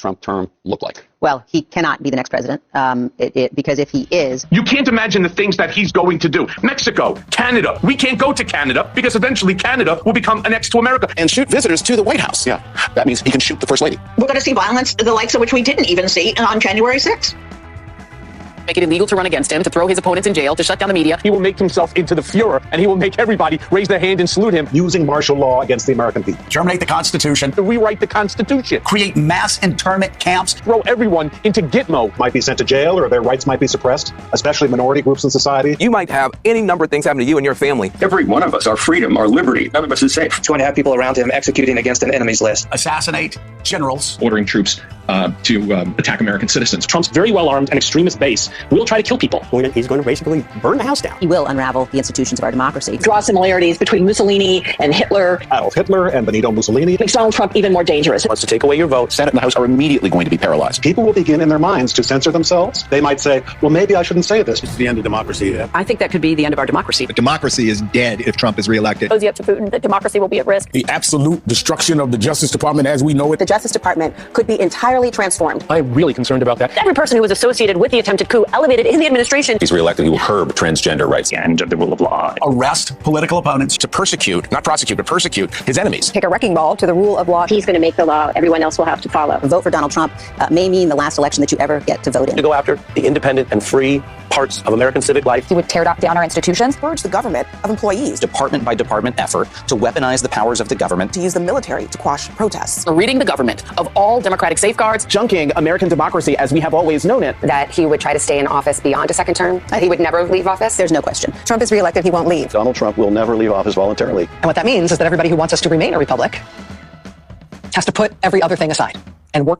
Trump term look like? Well, he cannot be the next president because if he is... You can't imagine the things that he's going to do. Mexico, Canada. We can't go to Canada because eventually Canada will become annexed to America. And shoot visitors to the White House. Yeah, that means he can shoot the First Lady. We're going to see violence, the likes of which we didn't even see on January 6th. Make it illegal to run against him, to throw his opponents in jail, to shut down the media. He will make himself into the Fuhrer, and he will make everybody raise their hand and salute him. Using martial law against the American people. Terminate the Constitution. Rewrite the Constitution. Create mass internment camps. Throw everyone into Gitmo. Might be sent to jail, or their rights might be suppressed, especially minority groups in society. You might have any number of things happen to you and your family. Every one of us, our freedom, our liberty, none of us is safe. He's going to have people around him executing against an enemy's list. Assassinate generals. Ordering troops to attack American citizens. Trump's very well-armed and extremist base will try to kill people. He's going to basically burn the house down. He will unravel the institutions of our democracy. Draw similarities between Mussolini and Hitler. Adolf Hitler and Benito Mussolini. Makes Donald Trump even more dangerous. Wants to take away your vote. Senate and the House are immediately going to be paralyzed. People will begin in their minds to censor themselves. They might say, well, maybe I shouldn't say this. It's the end of democracy. I think that could be the end of our democracy. But democracy is dead if Trump is reelected. Cozy up to Putin, that democracy will be at risk. The absolute destruction of the Justice Department as we know it. The Justice Department could be entirely transformed. I'm really concerned about that. Every person who was associated with the attempted coup elevated in the administration. If he's reelected, he will curb transgender rights. The end of the rule of law. Arrest political opponents. To persecute, not prosecute, but persecute his enemies. Take a wrecking ball to the rule of law. He's going to make the law. Everyone else will have to follow. Vote for Donald Trump may mean the last election that you ever get to vote in. To go after the independent and free parts of American civic life. He would tear down our institutions. Purge the government of employees. Department by department effort to weaponize the powers of the government. To use the military to quash protests. Ridding the government of all democratic safeguards. Junking American democracy as we have always known it. That he would try to stay in office beyond a second term. He would never leave office. There's no question. Trump is reelected, he won't leave. Donald Trump will never leave office voluntarily. And what that means is that everybody who wants us to remain a republic has to put every other thing aside and work